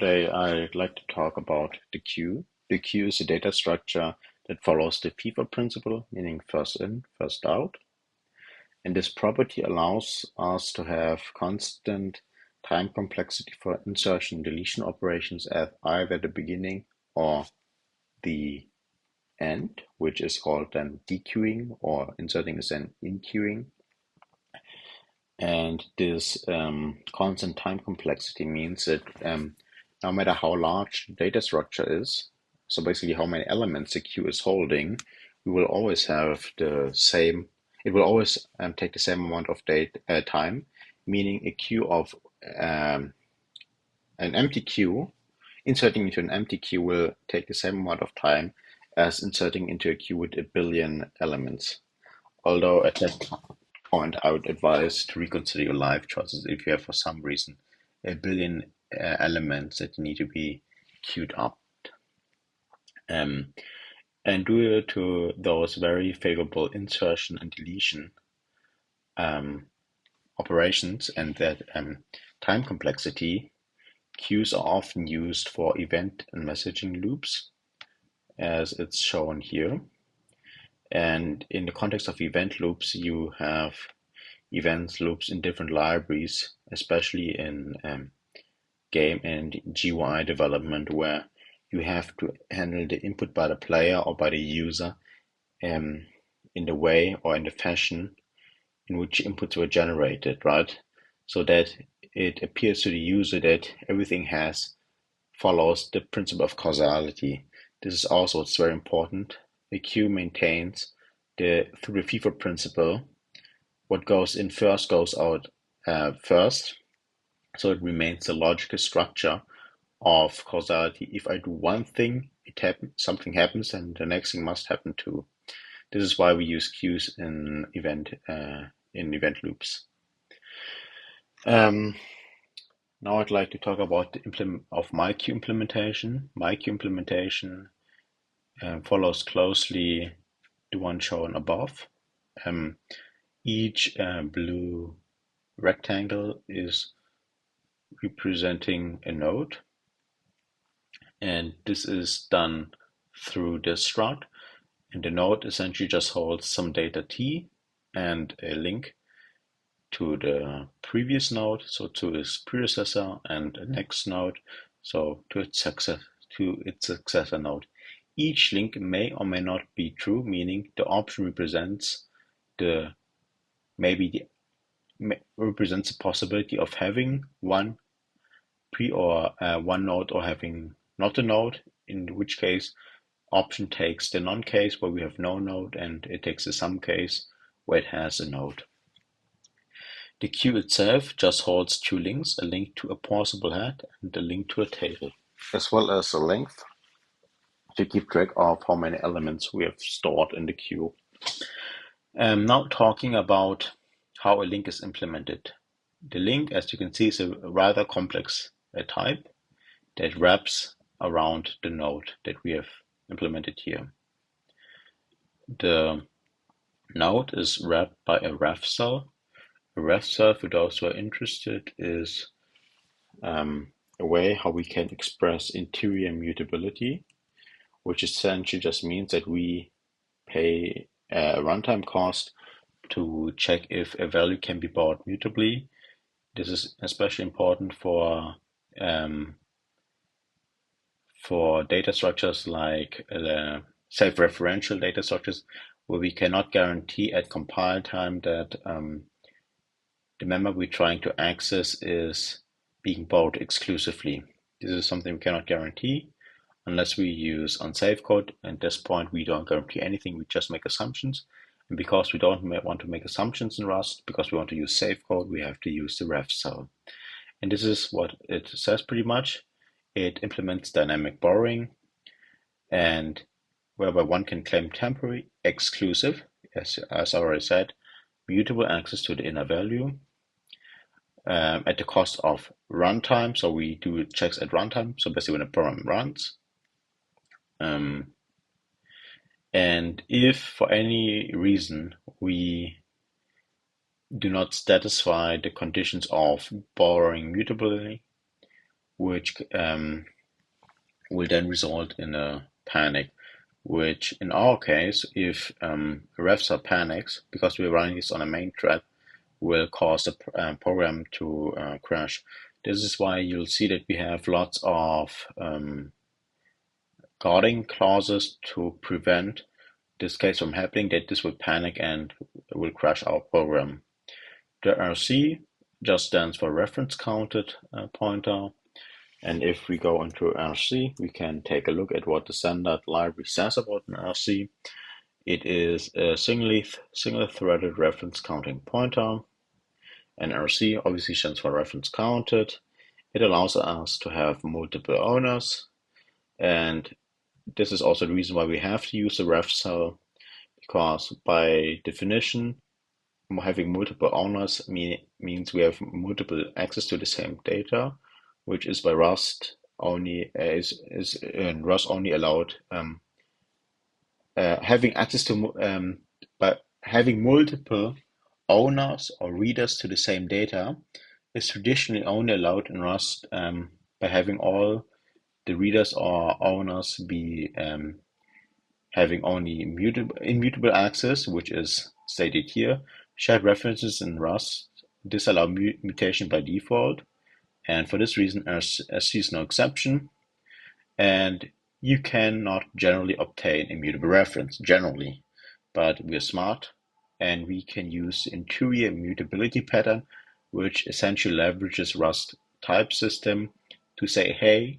Today, I'd like to talk about the queue. The queue is a data structure that follows the FIFO principle, meaning first in, first out. And this property allows us to have constant time complexity for insertion and deletion operations at either the beginning or the end, which is called then dequeuing, or inserting is then inqueuing. And this constant time complexity means that no matter how large the data structure is, so basically how many elements the queue is holding, we will always have the same, it will always take the same amount of time, meaning a queue of um, an empty queue, inserting into an empty queue will take the same amount of time as inserting into a queue with a billion elements. Although at that point, I would advise to reconsider your life choices if you have, for some reason, a billion elements that need to be queued up. Um, and due to those very favorable insertion and deletion um, operations and that time complexity, queues are often used for event and messaging loops, as it's shown here. And in the context of event loops, you have events loops in different libraries, especially in game and GUI development, where you have to handle the input by the player or by the user um, in the way or in the fashion in which inputs were generated, right? So that it appears to the user that everything has follows the principle of causality. This is also what's very important. The queue maintains through the FIFO principle, what goes in first goes out first. So it remains the logical structure of causality. If I do one thing, something happens, and the next thing must happen too. This is why we use queues in event loops. Um, Now I'd like to talk about the MyQueue implementation. MyQueue implementation follows closely the one shown above. Um, each blue rectangle is representing a node, and this is done through this struct. And the node essentially just holds some data t and a link to the previous node, so to its predecessor, and the next node, so to its successor node. Each link may or may not be true, meaning the option represents the represents the possibility of having one one node or having not a node, in which case option takes the non-case where we have no node, and it takes the some case where it has a node. The queue itself just holds two links, a link to a pausable head and a link to a table, as well as a length to keep track of how many elements we have stored in the queue. Now talking about how a link is implemented. The link, as you can see, is a rather complex type that wraps around the node that we have implemented here. The node is wrapped by a ref cell. A ref cell, for those who are interested, is a way how we can express interior mutability, which essentially just means that we pay a runtime cost to check if a value can be bought mutably. This is especially important for data structures like self-referential data structures, where we cannot guarantee at compile time that the memory we're trying to access is being bought exclusively. This is something we cannot guarantee unless we use unsafe code. At this point, we don't guarantee anything, we just make assumptions. And because we don't want to make assumptions in Rust, because we want to use safe code, we have to use the ref cell. And this is what it says pretty much. It implements dynamic borrowing, and whereby one can claim temporary, exclusive, as I already said, mutable access to the inner value at the cost of runtime. So we do checks at runtime. So basically when a program runs. And if for any reason we do not satisfy the conditions of borrowing mutably, which will then result in a panic, which in our case, if refs panics, because we're running this on a main thread, will cause the program to crash. This is why you'll see that we have lots of guarding clauses to prevent this case from happening, that this will panic and will crash our program. The RC just stands for reference counted pointer. And if we go into RC, we can take a look at what the standard library says about an RC. It is a single-threaded reference counting pointer. And RC obviously stands for reference counted. It allows us to have multiple owners. And this is also the reason why we have to use a ref cell, because by definition, having multiple owners means we have multiple access to the same data, which is by Rust only is in Rust only allowed having access to but having multiple owners or readers to the same data is traditionally only allowed in Rust by having all the readers or owners be having only immutable access, which is stated here. Shared references in Rust disallow mutation by default, and for this reason RC is no exception, and you cannot generally obtain immutable reference, generally, but we're smart and we can use the interior immutability pattern, which essentially leverages Rust type system to say, hey,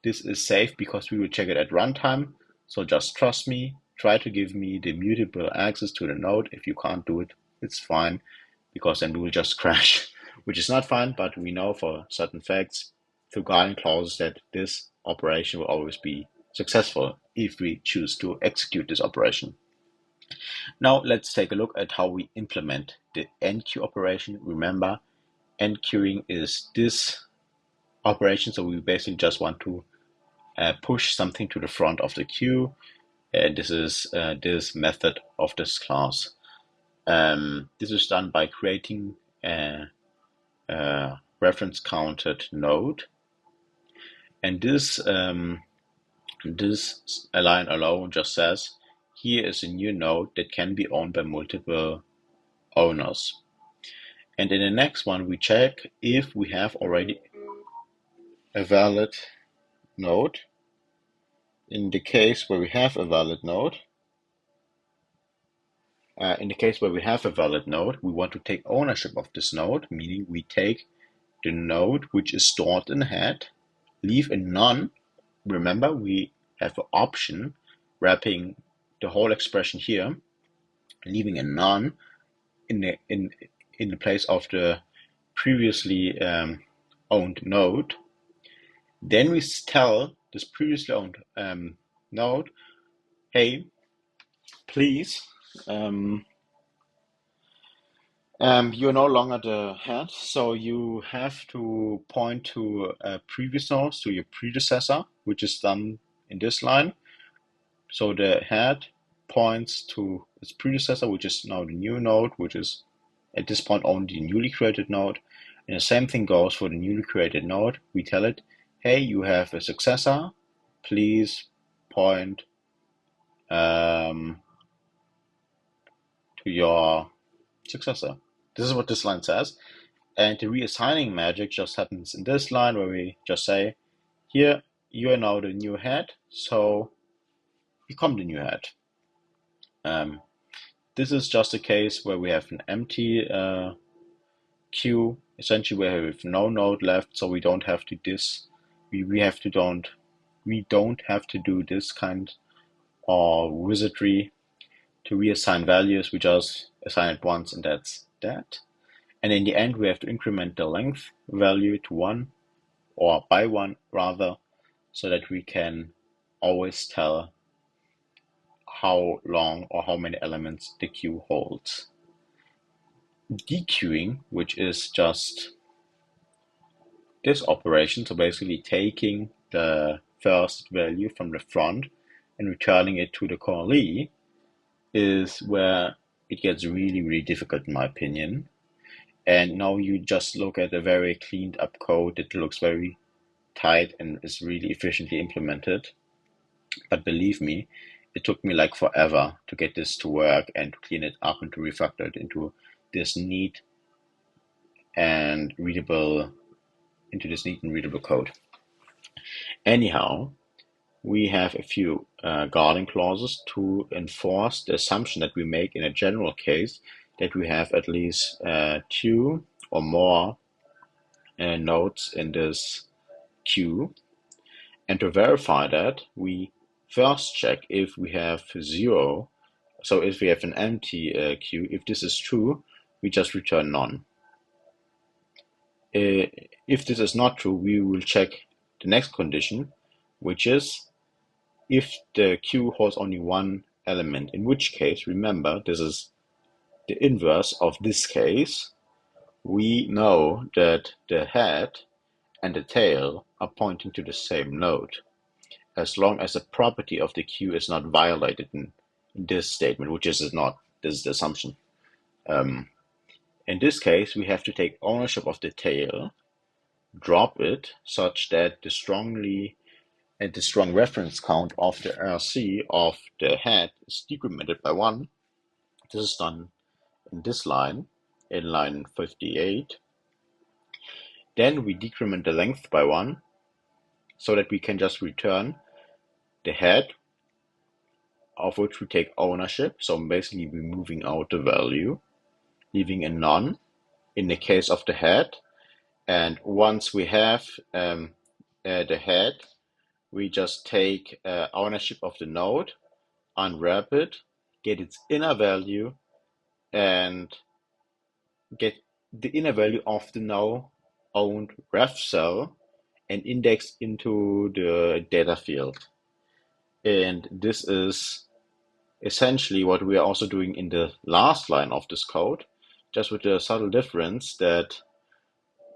this is safe because we will check it at runtime, so just trust me, try to give me the immutable access to the node. If you can't do it, it's fine, because then we will just crash, which is not fine, but we know for certain facts through guarding clauses that this operation will always be successful if we choose to execute this operation. Now let's take a look at how we implement the enqueue operation. Remember, enqueuing is this operation, so we basically just want to push something to the front of the queue, and this is this method of this class. This is done by creating a reference counted node, and this line alone just says here is a new node that can be owned by multiple owners. And in the next one, we check if we have already a valid node. In the case where we have a valid node, we want to take ownership of this node, meaning we take the node which is stored in the head, leave a none. Remember, we have an option wrapping the whole expression here, leaving a none in the place of the previously owned node. Then we tell this previously owned node, hey, please, you're no longer the head, so you have to point to a previous node, to your predecessor, which is done in this line. So the head points to its predecessor, which is now the new node, which is at this point only the newly created node. And the same thing goes for the newly created node. We tell it, hey, you have a successor, please point to your successor. This is what this line says. And the reassigning magic just happens in this line, where we just say, here, you are now the new head, so become the new head. This is just a case where we have an empty queue, essentially where we have no node left, so we don't have to we don't have to do this kind of wizardry to reassign values. We just assign it once and that's that. And in the end, we have to increment the length value to 1, or by 1 rather, so that we can always tell how long or how many elements the queue holds. Dequeuing, which is just this operation, so basically taking the first value from the front and returning it to the callee, is where it gets really, really difficult in my opinion. And now you just look at a very cleaned up code that looks very tight and is really efficiently implemented. But believe me, it took me like forever to get this to work and to clean it up and to refactor it this neat and readable code. Anyhow, we have a few guarding clauses to enforce the assumption that we make in a general case that we have at least two or more nodes in this queue. And to verify that, we first check if we have zero. So if we have an empty queue, if this is true, we just return none. If this is not true, we will check the next condition, which is if the queue holds only one element, in which case, remember, this is the inverse of this case. We know that the head and the tail are pointing to the same node, as long as the property of the queue is not violated in this statement, which is not. This is the assumption. In this case, we have to take ownership of the tail, drop it such that the strong reference count of the RC of the head is decremented by 1. This is done in this line, in line 58. Then we decrement the length by 1 so that we can just return the head of which we take ownership. So basically we're moving out the value, leaving a none in the case of the head. And once we have the head, we just take ownership of the node, unwrap it, get its inner value, and get the inner value of the now owned ref cell and index into the data field. And this is essentially what we are also doing in the last line of this code, just with the subtle difference that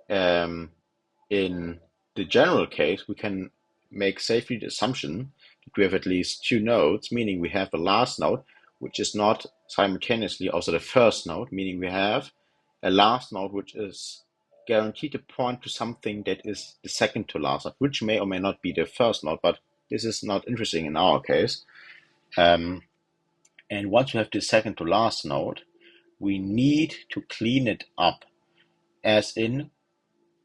in the general case, we can make safely the assumption that we have at least two nodes, meaning we have a last node, which is not simultaneously also the first node, meaning we have a last node which is guaranteed to point to something that is the second to last node, which may or may not be the first node, but this is not interesting in our case. And once we have the second to last node, we need to clean it up, as in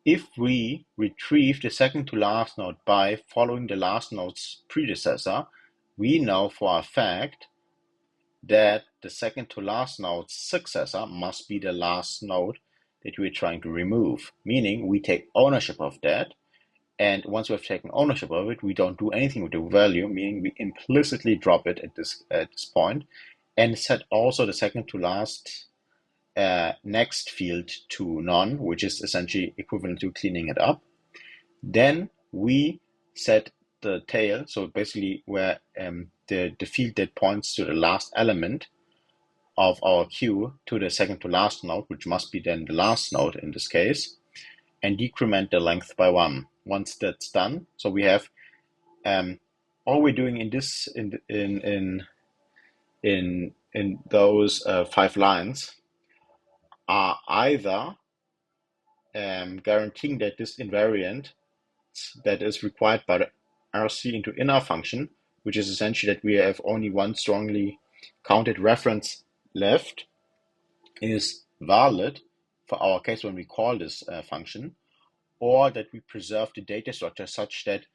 if we retrieve the second to last node by following the last node's predecessor, we know for a fact that the second to last node's successor must be the last node that we're trying to remove, meaning we take ownership of that. And once we've taken ownership of it, we don't do anything with the value, meaning we implicitly drop it at this point and set also the second to last next field to none, which is essentially equivalent to cleaning it up. Then we set the tail, so basically where the field that points to the last element of our queue to the second to last node, which must be then the last node in this case, and decrement the length by 1. Once that's done, so we have all we're doing in this in those 5 lines are either guaranteeing that this invariant that is required by the RC into inner function, which is essentially that we have only one strongly counted reference left, is valid for our case when we call this function, or that we preserve the data structure such that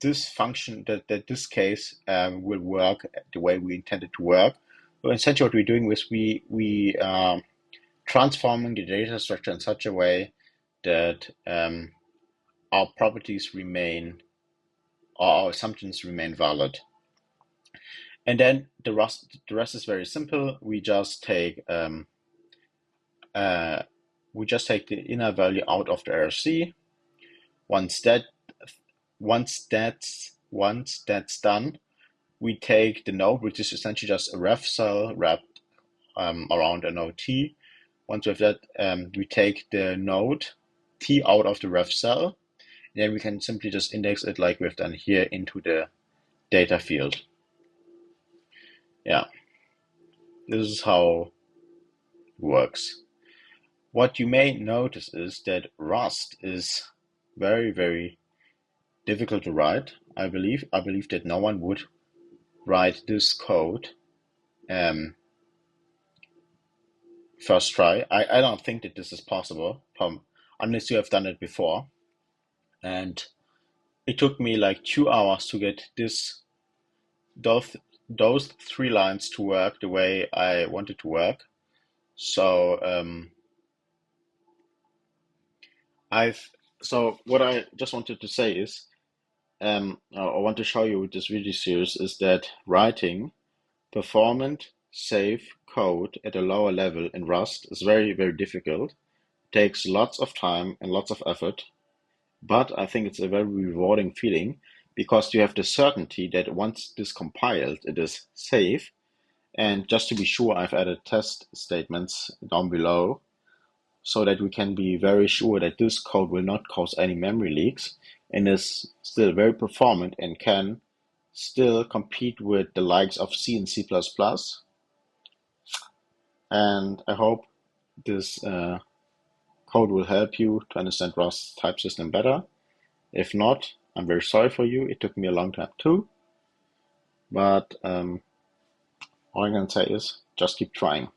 this function, that this case will work the way we intended to work. So essentially what we're doing is we transforming the data structure in such a way that our properties remain, or our assumptions remain valid. And then the rest is very simple. We just take the inner value out of the RC. Once that's done, we take the node, which is essentially just a ref cell wrapped around a node T. Once we have that, we take the node T out of the ref cell, and then we can simply just index it like we've done here into the data field. Yeah, this is how it works. What you may notice is that Rust is very, very difficult to write, I believe. I believe that no one would write this code first try. I don't think that this is possible unless you have done it before. And it took me like 2 hours to get those those 3 lines to work the way I wanted to work. So I've so what I just wanted to say is I want to show you with this video series is that writing performant, safe code at a lower level in Rust is very, very difficult. Takes lots of time and lots of effort, but I think it's a very rewarding feeling because you have the certainty that once this compiled, it is safe. And just to be sure, I've added test statements down below so that we can be very sure that this code will not cause any memory leaks and is still very performant and can still compete with the likes of C and C++. And I hope this code will help you to understand Rust type system better. If not, I'm very sorry for you. It took me a long time too. But all I can say is just keep trying.